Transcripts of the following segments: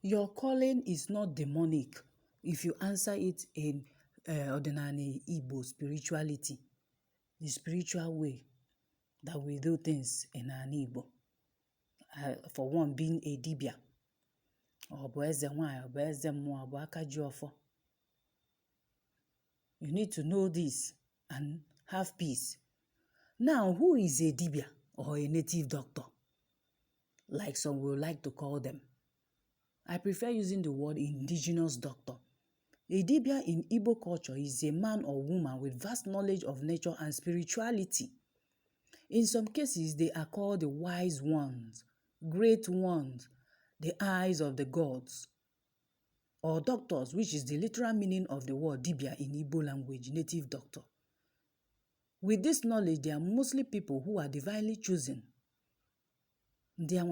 Your calling is not demonic if you answer it in ordinary Igbo spirituality, the spiritual way that we do things in an Igbo. For one, being a dibia, or eze nwanyị, or eze mmụọ, or aka ji ọfọ. You need to know this and have peace. Now, who is a dibia or a native doctor, like some will like to call them? I prefer using the word indigenous doctor. A dibia in Igbo culture is a man or woman with vast knowledge of nature and spirituality. In some cases, they are called the wise ones, great ones, the eyes of the gods, or doctors, which is the literal meaning of the word dibia in Igbo language, native doctor. With this knowledge, they are mostly people who are divinely chosen. They are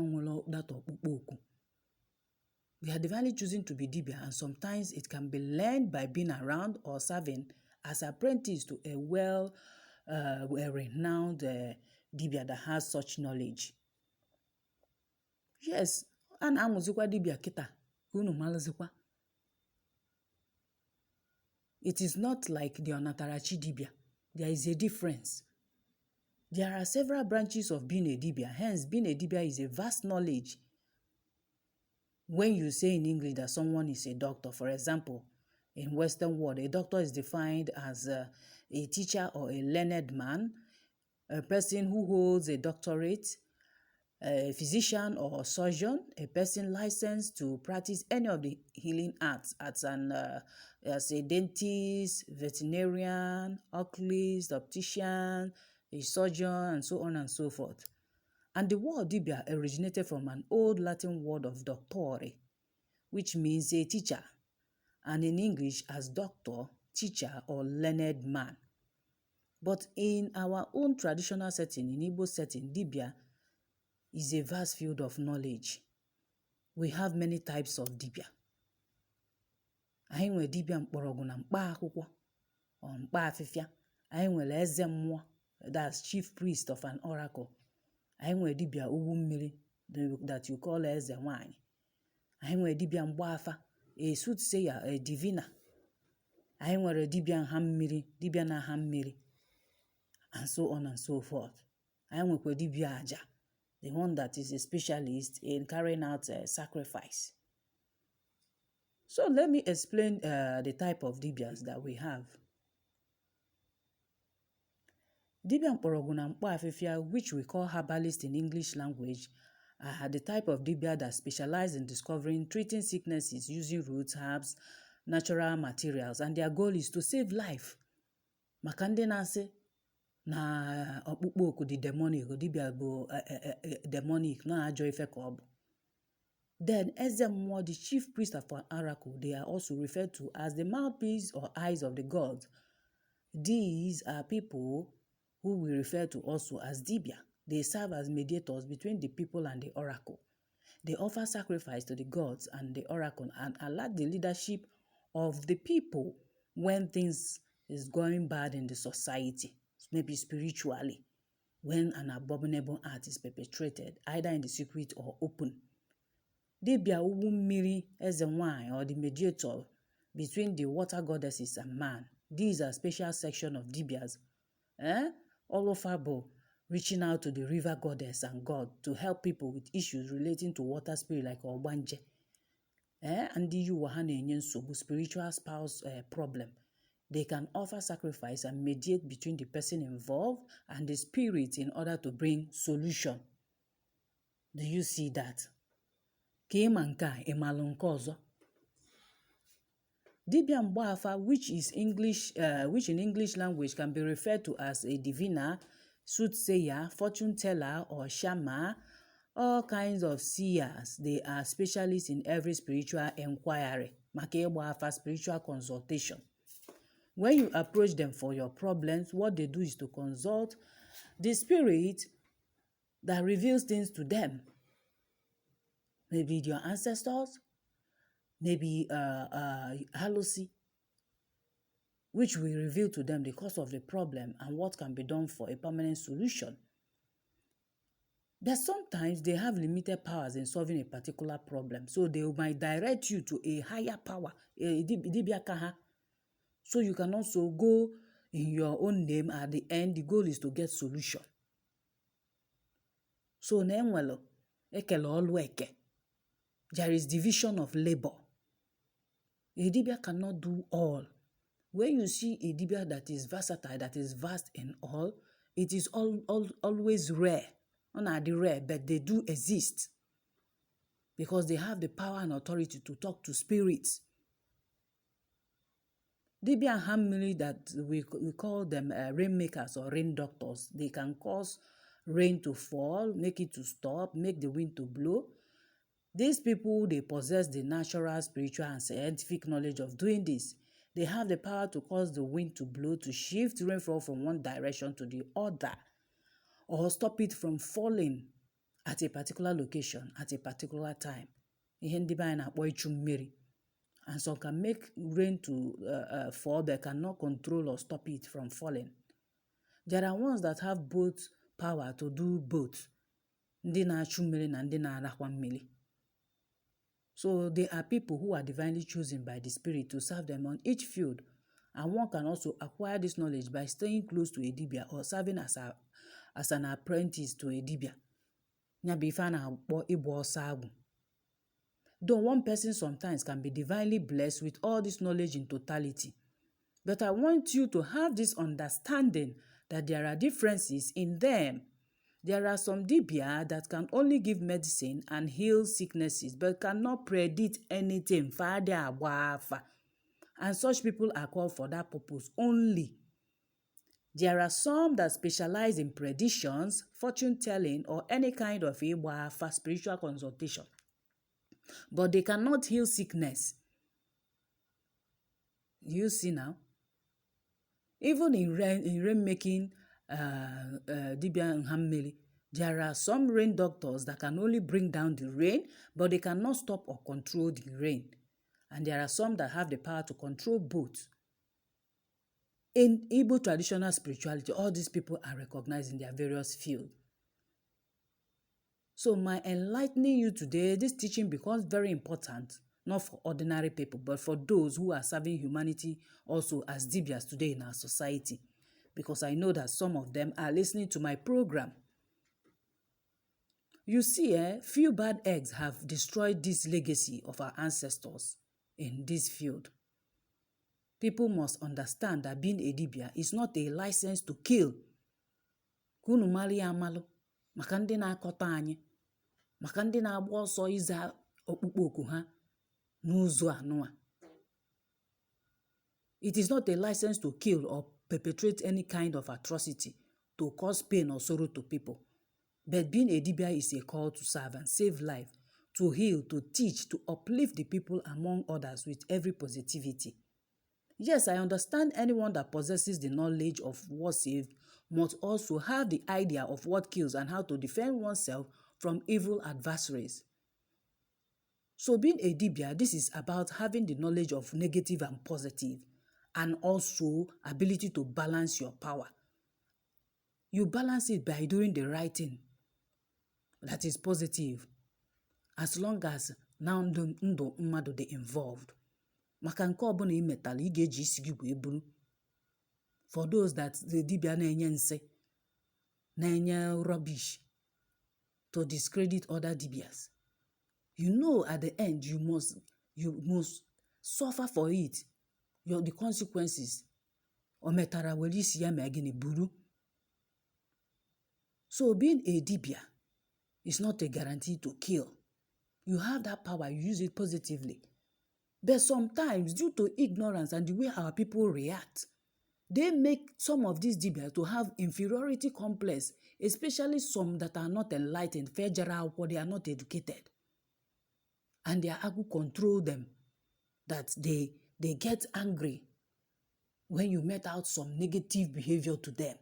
divinely chosen to be dibia, and sometimes it can be learned by being around or serving as apprentice to a renowned dibia that has such knowledge. Yes, and amuzikwa dibia kita, unu malazikwa. It is not like the Onatarachi dibia. There is a difference. There are several branches of being a dibia. Hence, being a dibia is a vast knowledge. When you say in English that someone is a doctor, for example, in Western world, a doctor is defined as a teacher or a learned man, a person who holds a doctorate, a physician or a surgeon, a person licensed to practice any of the healing arts as a dentist, veterinarian, oculist, optician, a surgeon, and so on and so forth. And the word dibia originated from an old Latin word of doctore, which means a teacher, and in English as doctor, teacher, or learned man. But in our own traditional setting, in Igbo setting, dibia is a vast field of knowledge. We have many types of dibia. Anyị nwere dibia mkpọrọgwụ na mkpa akwụkwọ, or mkpa afịfịa. Anyị nwere eze mmụọ, that's chief priest of an oracle. Anyị nwere dibia ugwu mmiri, that you call eze nwanyị. Anyị nwere dibia mgbafa, a soothsayer, a diviner. Anyị nwere dibia nha mmiri, dibia na ha mmiri, and so on and so forth. Anyị nwekwa dibia aja, the one that is a specialist in carrying out a sacrifice. So let me explain the type of dibias that we have. Dibia mkpọrọgwụ na mkpa afịfịa, which we call herbalist in English language, are the type of dibia that specialize in discovering, treating sicknesses using roots, herbs, natural materials, and their goal is to save life. Maka ndị na-asị na ọkpụkpọ oku dị demonic, dibia bụ demonic, na ajọ ife ka ọ bụ. Then, eze mmụọ, the chief priest of an oracle, they are also referred to as the mouthpiece or eyes of the gods. These are people who we refer to also as dibia. They serve as mediators between the people and the oracle. They offer sacrifice to the gods and the oracle and alert the leadership of the people when things is going bad in the society, maybe spiritually, when an abominable act is perpetrated, either in the secret or open. Dibia ugwu mmiri, eze nwanyị, or the mediator between the water goddesses and man. These are special section of dibias. All of abo reaching out to the river goddess and god to help people with issues relating to water spirit like ogbanje. And the spiritual spouse problem. They can offer sacrifice and mediate between the person involved and the spirit in order to bring solution. Do you see that? Dibia mgbafa, which in English language can be referred to as a diviner, soothsayer, fortune teller, or shaman, all kinds of seers. They are specialists in every spiritual inquiry, spiritual consultation. When you approach them for your problems, what they do is to consult the spirit that reveals things to them. Maybe your ancestors, maybe Halosi, which will reveal to them the cause of the problem and what can be done for a permanent solution. But sometimes they have limited powers in solving a particular problem. So they might direct you to a higher power, so you can also go in your own name. At the end, the goal is to get solution. So na-enwelo ekele ọlụ eke. There is division of labor. A dibia cannot do all. When you see a dibia that is versatile, that is vast in all, it is always rare. Not rare, but they do exist. Because they have the power and authority to talk to spirits. Dibia Hamili, that we call them rainmakers or rain doctors. They can cause rain to fall, make it to stop, make the wind to blow. These people, they possess the natural, spiritual, and scientific knowledge of doing this. They have the power to cause the wind to blow, to shift rainfall from one direction to the other, or stop it from falling at a particular location, at a particular time. And some can make rain to fall, but cannot control or stop it from falling. There are ones that have both power to do both. Ndị na-achụ mmiri na ndị na-arakwa mmiri. So they are people who are divinely chosen by the Spirit to serve them on each field. And one can also acquire this knowledge by staying close to a dibia or serving as an apprentice to a dibia. Though one person sometimes can be divinely blessed with all this knowledge in totality. But I want you to have this understanding that there are differences in them. There are some dibia that can only give medicine and heal sicknesses, but cannot predict anything. And such people are called for that purpose only. There are some that specialize in predictions, fortune telling, or any kind of spiritual consultation. But they cannot heal sickness. You see now? Even in rain making, dibia and hammeli, there are some rain doctors that can only bring down the rain, but they cannot stop or control the rain. And there are some that have the power to control both. In Igbo traditional spirituality, all these people are recognized in their various fields. So my enlightening you today, this teaching becomes very important, not for ordinary people, but for those who are serving humanity also as dibias today in our society. Because I know that some of them are listening to my program. You see, few bad eggs have destroyed this legacy of our ancestors in this field. People must understand that being a dibia is not a license to kill. Kunu mali amalu, makandi na akota anyị, makandi na agba ọsọ iza okpukpe oku ha n'ụzọ anụa. It is not a license to kill or perpetrate any kind of atrocity to cause pain or sorrow to people. But being a dibia is a call to serve and save life, to heal, to teach, to uplift the people among others with every positivity. Yes, I understand anyone that possesses the knowledge of what saves must also have the idea of what kills and how to defend oneself from evil adversaries. So being a dibia, this is about having the knowledge of negative and positive, and also ability to balance your power. You balance it by doing the right thing that is positive, as long as now ndụ mmadụ dị involved. Maka nke ọbụla imetala ị ga-eji isi gị wee buru. For those that the dibia na-enye nsị, na-enye rubbish to discredit other dibias, you know at the end you must suffer for it. The consequences. O metara were isi ya ma gịnị buru. So being a dibia is not a guarantee to kill. You have that power, you use it positively. But sometimes, due to ignorance and the way our people react, they make some of these dibias to have inferiority complex, especially some that are not enlightened, they are not educated. And their ego control them, that they get angry when you met out some negative behavior to them.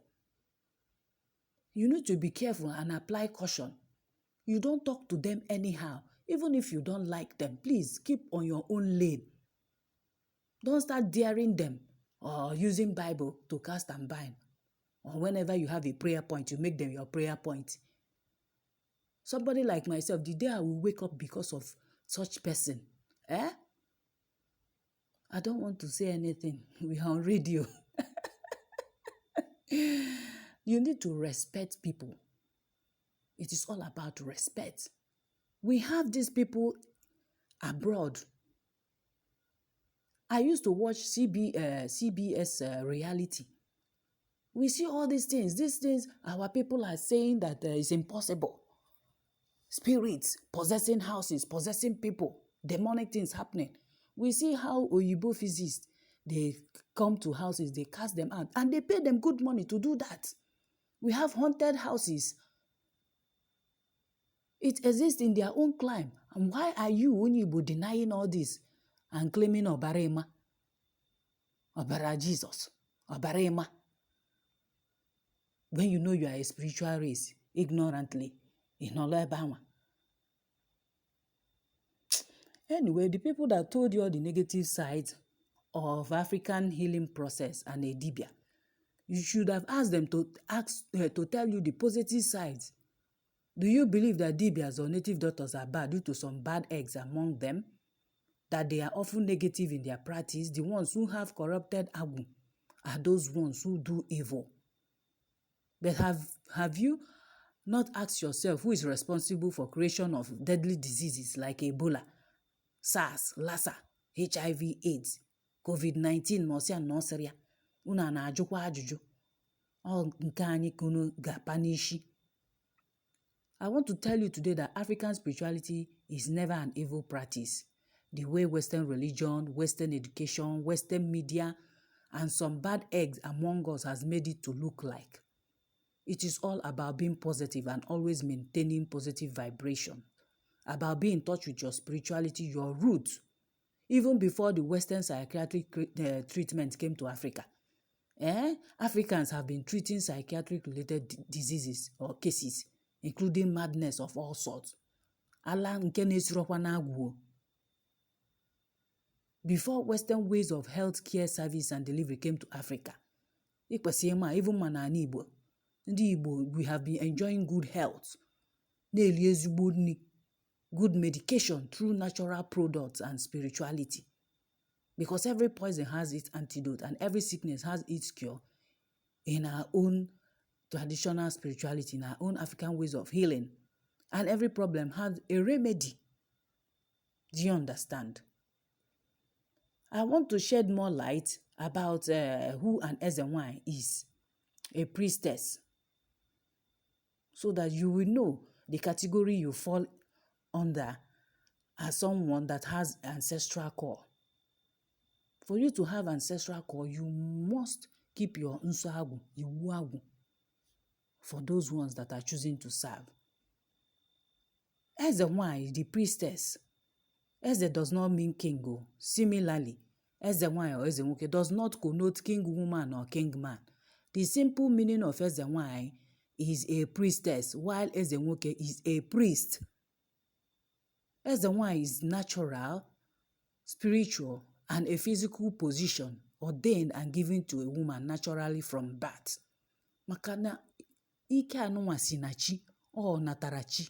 You need to be careful and apply caution. You don't talk to them anyhow. Even if you don't like them, please keep on your own lane. Don't start daring them or using Bible to cast and bind. Or whenever you have a prayer point, you make them your prayer point. Somebody like myself, the day I will wake up because of such person, I don't want to say anything. We are on radio. You need to respect people. It is all about respect. We have these people abroad. I used to watch CBS reality. We see all these things. These things, our people are saying that it's impossible. Spirits possessing houses, possessing people, demonic things happening. We see how Oyibo physicists, they come to houses, they cast them out, and they pay them good money to do that. We have haunted houses. It exists in their own climb. And why are you, Oyibo, denying all this and claiming Obarema, Obara Jesus, Obarema, when you know you are a spiritual race, ignorantly, in Olebama? Anyway, the people that told you all the negative sides of African healing process and Edibia, you should have asked them to tell you the positive sides. Do you believe that Dibias or native doctors are bad due to some bad eggs among them? That they are often negative in their practice? The ones who have corrupted Agu are those ones who do evil. But have you not asked yourself who is responsible for creation of deadly diseases like Ebola, SARS, Lassa, HIV, AIDS, COVID-19, Nosia, Noseria? Una na-ajụkwa ajụjụ. Ọ nke anyị kunu ga-panishi. I want to tell you today that African spirituality is never an evil practice. The way Western religion, Western education, Western media, and some bad eggs among us has made it to look like. It is all about being positive and always maintaining positive vibration. About being in touch with your spirituality, your roots, even before the Western psychiatric treatment came to Africa. Africans have been treating psychiatric-related diseases or cases, including madness of all sorts. Ala nke na-esirokwa na-agwụ. Before Western ways of healthcare service and delivery came to Africa, even manana Igbo, ndị Igbo, we have been enjoying good health, na-eli ezigbo nri, good medication through natural products and spirituality. Because every poison has its antidote and every sickness has its cure in our own traditional spirituality, in our own African ways of healing. And every problem has a remedy. Do you understand? I want to shed more light about who an Ezenwai is, a priestess, so that you will know the category you fall under as someone that has ancestral core. For you to have ancestral core, you must keep your Nsoagu, Iwuagu, for those ones that are choosing to serve. Ezenwai, the priestess. Eze does not mean king. Similarly, Ezenwai or Ezenwoke does not connote king woman or king man. The simple meaning of Ezenwai is a priestess, while Ezenwoke is a priest. Ezenwai is natural, spiritual, and a physical position ordained and given to a woman naturally from birth. Makana ike anụnwa si na chi or natara chi.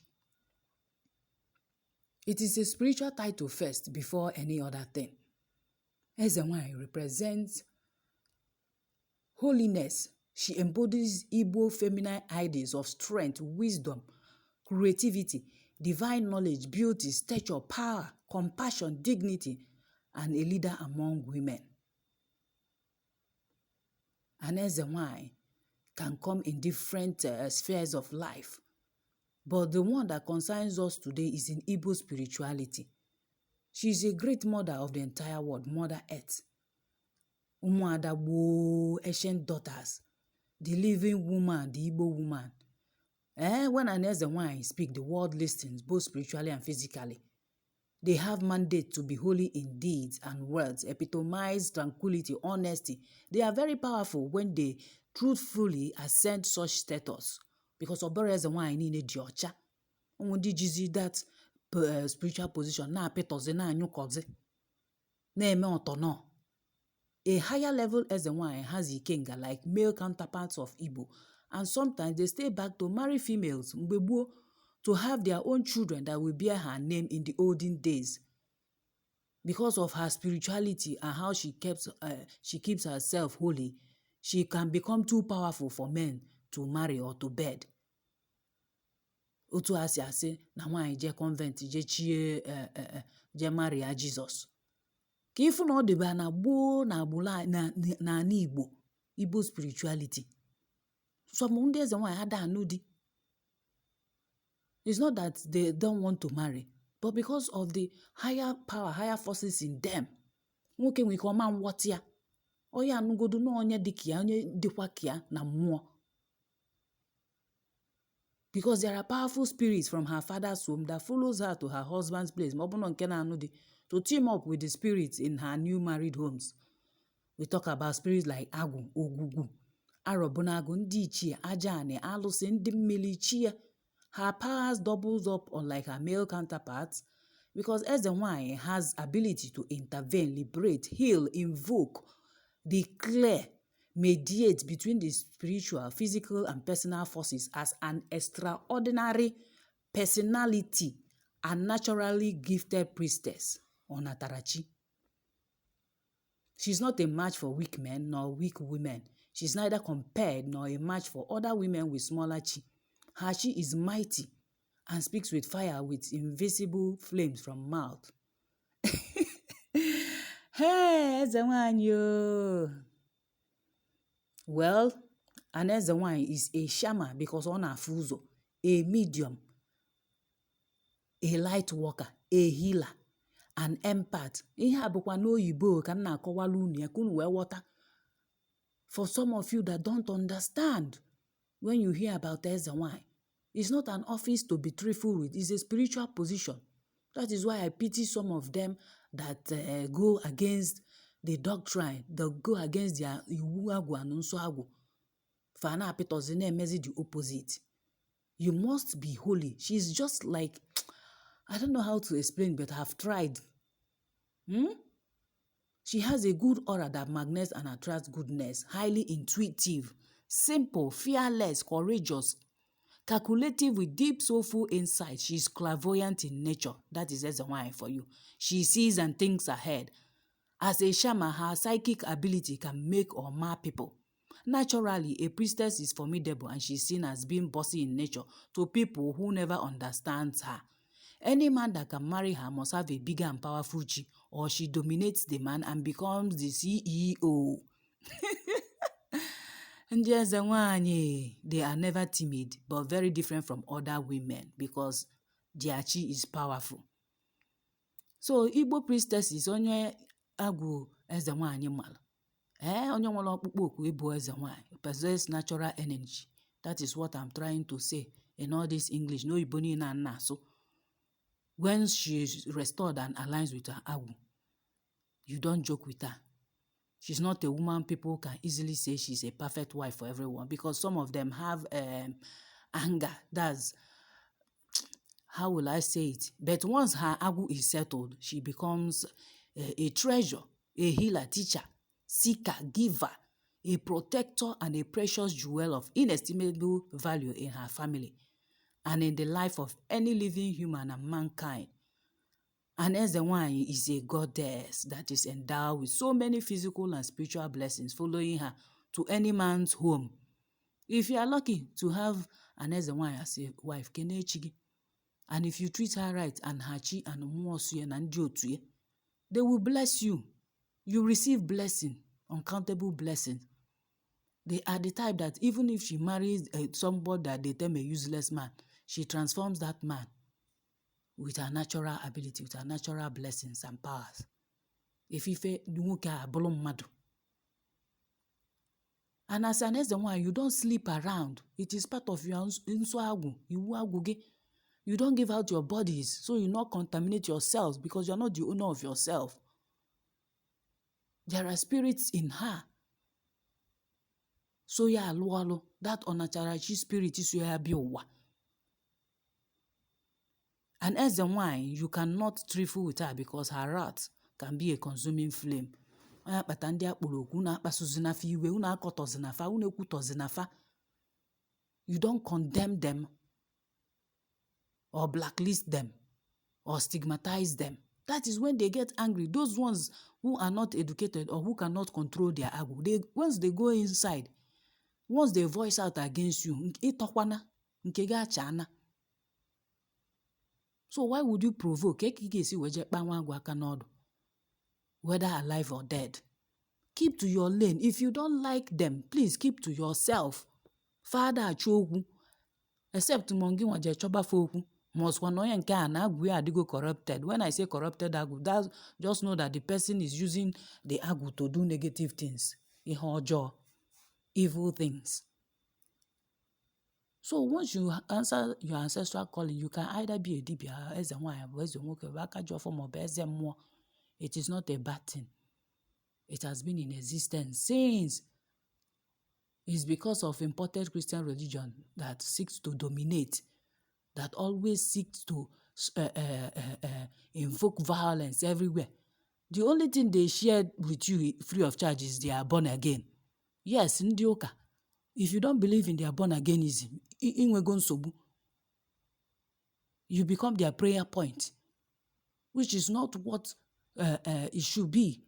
It is a spiritual title first before any other thing. Ezenwai represents holiness. She embodies Igbo feminine ideals of strength, wisdom, creativity, divine knowledge, beauty, stature, power, compassion, dignity, and a leader among women. And Ezenwai can come in different spheres of life. But the one that concerns us today is in Igbo spirituality. She is a great mother of the entire world, Mother Earth. Umuada Gbo, ancient daughters, the living woman, the Igbo woman. When an Ezenwai speak, the world listens, both spiritually and physically. They have mandate to be holy in deeds and words, epitomize tranquility, honesty. They are very powerful when they truthfully ascend such status. Because Obere Ezenwai niile dị ọcha. Ndị jizi that spiritual position na-apịtọzi na-anyụkọzi na-eme ọtọnọ. A higher level Ezenwai has ikenga like male counterparts of Igbo, and sometimes they stay back to marry females mgbe gboo to have their own children that will bear her name in the olden days. Because of her spirituality and how she keeps herself holy, she can become too powerful for men to marry or to bed. Otu asi asị na nwaanyị je convent je chie je marry ya Jesus. Ka ifu na ọ dịba na gboo na agbụla na Igbo, Igbo spirituality. Some ndị eze nwaanyị ada anụ di. It's not that they don't want to marry, but because of the higher power, higher forces in them. Nwoke nwere ike ọma nwọta ya. Onye anụgodu na onye dị ka ya, onye dịkwa ka ya na mmụọ. Because there are powerful spirits from her father's home that follows her to her husband's place, ma ọ bụ na nke na-anụ di, to team up with the spirits in her new married homes. We talk about spirits like Agwu, Ogwugwu, Arobunagu, ndị ichie, Ajani, Alụsị, ndị mmiri ichie. Her powers doubles up unlike her male counterparts because Ezenwanyị has ability to intervene, liberate, heal, invoke, declare, mediate between the spiritual, physical, and personal forces as an extraordinary personality and naturally gifted priestess, Onatarachi. She's not a match for weak men nor weak women. She's neither compared nor a match for other women with smaller chi. Her chi is mighty and speaks with fire with invisible flames from mouth. Hey, Ezenwanyị! Well, an Ezenwanyị is a shaman because on her fuzo, a medium, a light worker, a healer, an empath. Ihe abụkwa n'oyibo ka m na-akọwala unu ya ka unu wee ghọta. For some of you that don't understand, when you hear about Ezenwanyị, it's not an office to be truthful with. It's a spiritual position. That is why I pity some of them that go against the doctrine, that go against their iwu agwụ and nsọ agwụ. Fana apịtọzi na-emezi the opposite. You must be holy. She's just like, I don't know how to explain, but I've tried. She has a good aura that magnates and attracts goodness, highly intuitive, simple, fearless, courageous, calculative with deep soulful insight. She's clairvoyant in nature. That is Ezenwanyị for you. She sees and thinks ahead. As a shaman, her psychic ability can make or mar people. Naturally, a priestess is formidable and she's seen as being bossy in nature to people who never understand her. Any man that can marry her must have a bigger and powerful chi, or she dominates the man and becomes the CEO. Ndị Ezenwanyị, they are never timid, but very different from other women because their chi is powerful. So, Igbo priestess is onye agwụ Ezenwanyị mala. Onye nwere ọkpụkpọ oku ịbụ Ezenwanyị, possess natural energy. That is what I'm trying to say in all this English. No Igbo niile a na-asụ. When she is restored and aligns with her agwụ, you don't joke with her. She's not a woman people can easily say she's a perfect wife for everyone because some of them have anger. That's, how will I say it? But once her agwụ is settled, she becomes a treasure, a healer, teacher, seeker, giver, a protector, and a precious jewel of inestimable value in her family and in the life of any living human and mankind. And Ezenwanyị is a goddess that is endowed with so many physical and spiritual blessings following her to any man's home. If you are lucky to have an Ezenwanyị as a wife, Kenechigi, and if you treat her right and her chi and mmụọ na ndị otu ya, they will bless you. You receive blessing, uncountable blessings. They are the type that even if she marries somebody that they term a useless man, she transforms that man with her natural ability, with her natural blessings and powers. If nwoke a abụrụ mmadụ. And as an Ezenwanyị, you don't sleep around. It is part of your nsọ agwụ, iwu agwụ gị. You don't give out your bodies, so you not contaminate yourselves because you're not the owner of yourself. There are spirits in her. So ya alụ that Onatarachi spirit is ya bi ụwa. And Ezenwanyị, you cannot trifle with her because her wrath can be a consuming flame. Onye akpata ndị akpụrụ okwu na akpasuzinafa iwe, unu akọtọzinafa, unu ekwutọzinafa. You don't condemn them. or blacklist them or stigmatize them. That is when they get angry. Those ones who are not educated or who cannot control their anger, once they go inside, once they voice out against you, itokwana, nke ga chana. So why would you provoke? Whether alive or dead. Keep to your lane. If you don't like them, please keep to yourself. Father achokwu. Except mongi waje choba foku. Most one nke a na agwu ya adigo corrupted. When I say corrupted agwu, that's just know that the person is using the agwu to do negative things. Ihe ọjọọ, evil things. So once you answer your ancestral calling, you can either be a dibia, eze nwanyị, eze nwoke, aka ji ọfọ maọbụ eze mmụọ. It is not a bad thing. It has been in existence since. It's because of imported Christian religion that seeks to dominate, that always seeks to invoke violence everywhere. The only thing they shared with you free of charge is they are born again. Yes, ndị ụka. If you don't believe in their born againism, inwego nsogbu, you become their prayer point, which is not what it should be.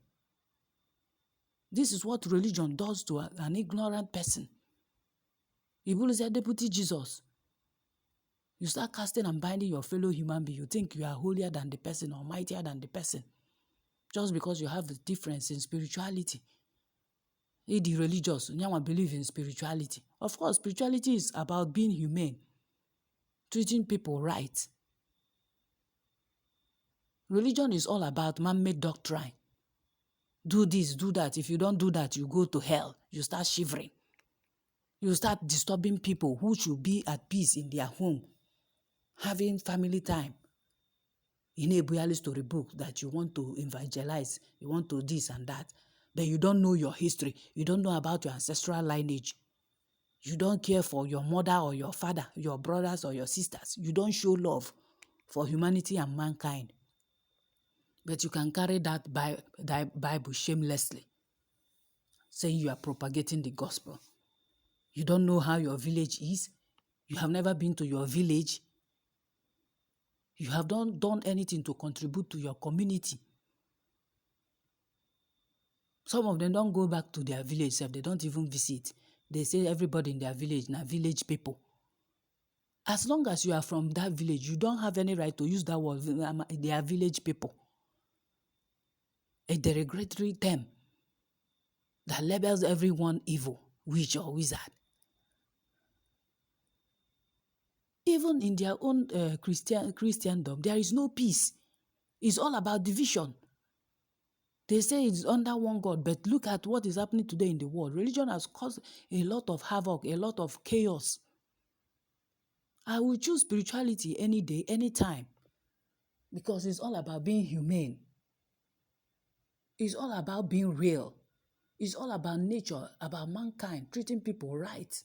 This is what religion does to an ignorant person. Ibulu said, Deputy Jesus, you start casting and binding your fellow human being. You think you are holier than the person or mightier than the person just because you have the difference in spirituality. The religious, Nyama believe in spirituality. Of course, spirituality is about being humane, treating people right. Religion is all about man-made doctrine. Do this, do that. If you don't do that, you go to hell. You start shivering. You start disturbing people who should be at peace in their home, having family time. In a Buyali storybook that you want to evangelize, you want to this and that, but you don't know your history. You don't know about your ancestral lineage. You don't care for your mother or your father, your brothers or your sisters. You don't show love for humanity and mankind. But you can carry that Bible shamelessly, saying you are propagating the gospel. You don't know how your village is. You have never been to your village. You have not done anything to contribute to your community. Some of them don't go back to their village, they don't even visit. They say everybody in their village, now village people. As long as you are from that village, you don't have any right to use that word, they are village people. A derogatory term that labels everyone evil, witch or wizard. Even in their own Christendom, there is no peace. It's all about division. They say it's under one God, but look at what is happening today in the world. Religion has caused a lot of havoc, a lot of chaos. I will choose spirituality any day, any time, because it's all about being humane. It's all about being real. It's all about nature, about mankind, treating people right.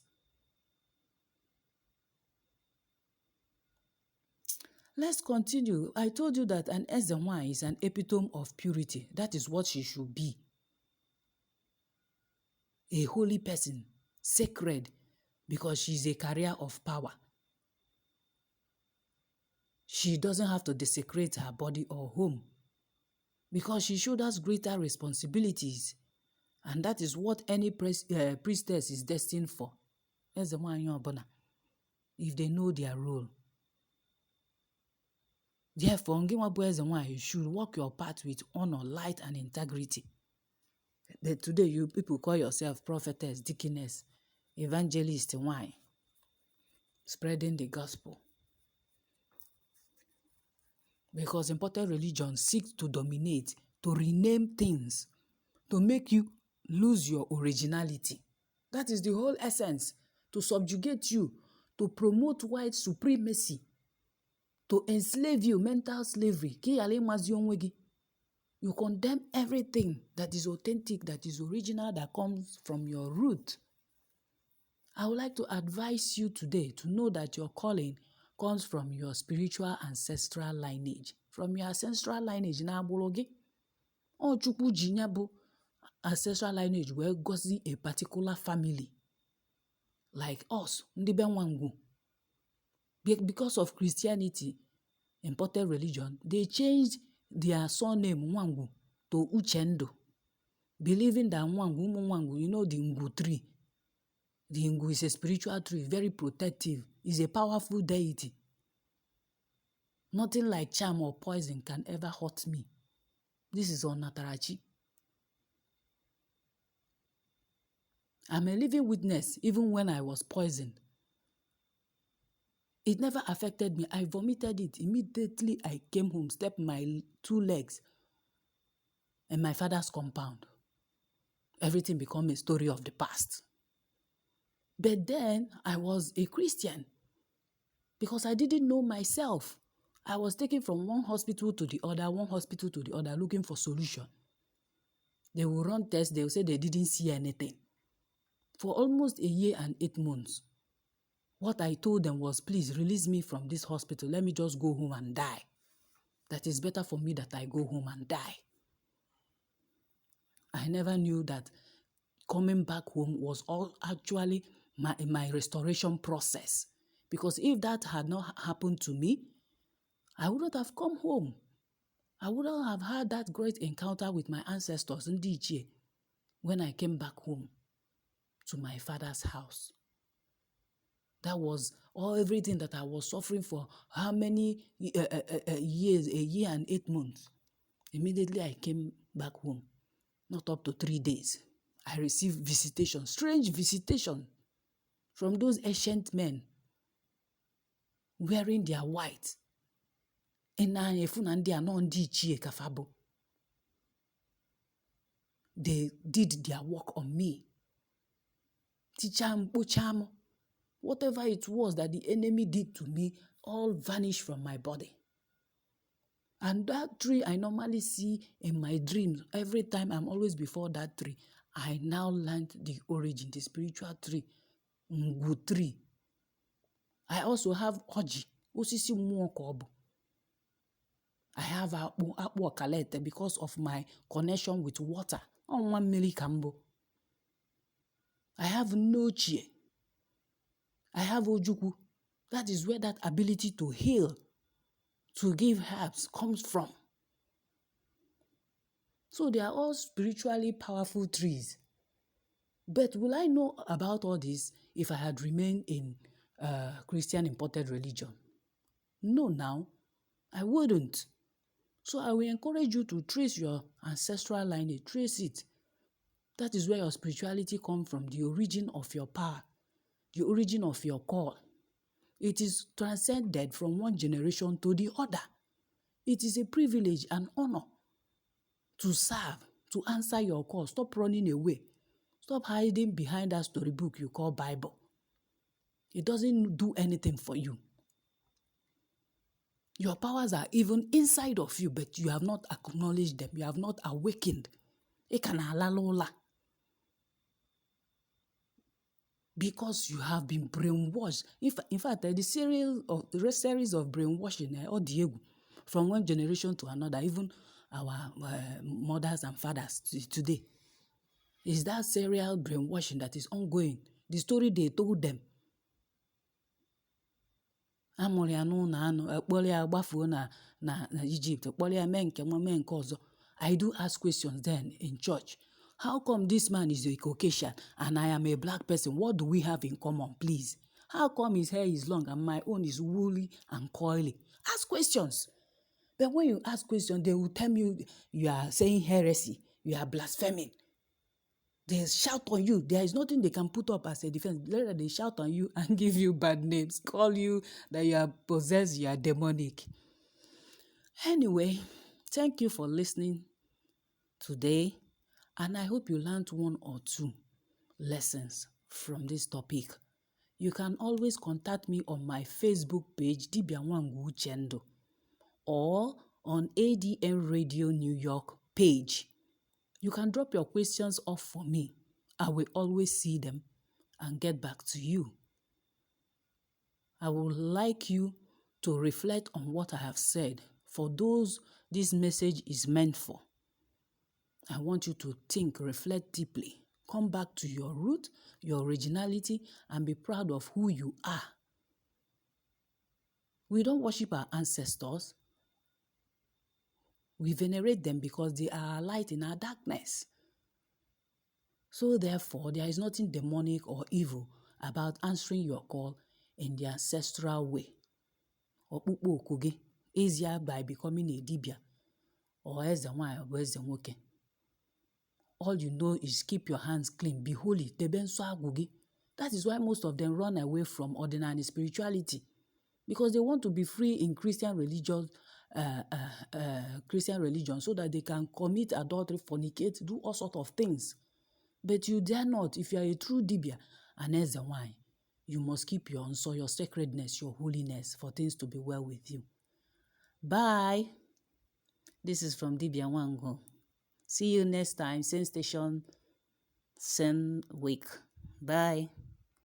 Let's continue. I told you that an Ezenwa is an epitome of purity. That is what she should be. A holy person, sacred, because she's a carrier of power. She doesn't have to desecrate her body or home because she showed us greater responsibilities. And that is what any priestess is destined for. If they know their role. Therefore, you should walk your path with honor, light, and integrity. But today, you people call yourself prophetess, deaconess, evangelist, why? Spreading the gospel. Because imported religion seeks to dominate, to rename things, to make you lose your originality. That is the whole essence, to subjugate you, to promote white supremacy, to enslave you, mental slavery. You condemn everything that is authentic, that is original, that comes from your root. I would like to advise you today to know that your calling comes from your spiritual ancestral lineage. From your ancestral lineage, na abologi. O chukwu jinya bụ ancestral lineage where gozi a particular family. Like us, ndị be nwangwu. Because of Christianity, imported religion, they changed their surname Nwangu to Uchendo, believing that Nwangu, you know the Ngu tree. The Ngu is a spiritual tree, very protective. It's a powerful deity. Nothing like charm or poison can ever hurt me. This is Onatarachi. I'm a living witness even when I was poisoned. It never affected me. I vomited it. Immediately I came home, stepped my 2 legs in my father's compound. Everything became a story of the past. But then I was a Christian because I didn't know myself. I was taken from one hospital to the other, looking for solution. They will run tests. They will say they didn't see anything. For almost a year and 8 months, what I told them was, please release me from this hospital. Let me just go home and die. That is better for me that I go home and die. I never knew that coming back home was all actually my restoration process. Because if that had not happened to me, I wouldn't have come home. I wouldn't have had that great encounter with my ancestors in Lineage when I came back home to my father's house. That was everything that I was suffering for how many years, a year and 8 months. Immediately I came back home, not up to 3 days. I received visitation, strange visitation from those ancient men wearing their white. They did their work on me. Whatever it was that the enemy did to me, all vanished from my body. And that tree I normally see in my dreams, every time I'm always before that tree, I now learned the origin, the spiritual tree, Ngu tree. I also have Oji, Osisi Muokobu. I have Akbu Kalete because of my connection with water. On 1 millikambo. I have Nochie. I have Ojuku. That is where that ability to heal, to give herbs comes from. So they are all spiritually powerful trees. But will I know about all this if I had remained in Christian imported religion? No, now, I wouldn't. So I will encourage you to trace your ancestral lineage, trace it. That is where your spirituality comes from, the origin of your power, the origin of your call. It is transcended from one generation to the other. It is a privilege and honor to serve, to answer your call. Stop running away. Stop hiding behind that storybook you call Bible. It doesn't do anything for you. Your powers are even inside of you, but you have not acknowledged them. You have not awakened. Because you have been brainwashed. In fact, the series of brainwashing, from one generation to another, even our mothers and fathers today, is that serial brainwashing that is ongoing. The story they told them. na Egypt. I do ask questions then in church. How come this man is a Caucasian and I am a black person? What do we have in common, please? How come his hair is long and my own is woolly and coily? Ask questions. But when you ask questions, they will tell you you are saying heresy, you are blaspheming. They shout on you. There is nothing they can put up as a defense. Later they shout on you and give you bad names, call you that you are possessed, you are demonic. Anyway, thank you for listening today, and I hope you learned 1 or 2 lessons from this topic. You can always contact me on my Facebook page, Dibia Nwangu Uchendo, or on ADN Radio New York page. You can drop your questions off for me. I will always see them and get back to you. I would like you to reflect on what I have said. For those this message is meant for, I want you to think, reflect deeply. Come back to your root, your originality, and be proud of who you are. We don't worship our ancestors. We venerate them because they are a light in our darkness. So therefore, there is nothing demonic or evil about answering your call in the ancestral way. Okpukpe oku gị, easier by becoming a dibia or eze nwanyị or eze nwoke. All you know is keep your hands clean, be holy, debe nsọ agwụ gị. That is why most of them run away from ordinary spirituality, because they want to be free in Christian religion so that they can commit adultery, fornicate, do all sorts of things. But you dare not. If you are a true dibia and eze nwanyị, you must keep your nsọ, your sacredness, your holiness for things to be well with you. Bye. This is from Dibia Wango. See you next time, same station, same week. Bye.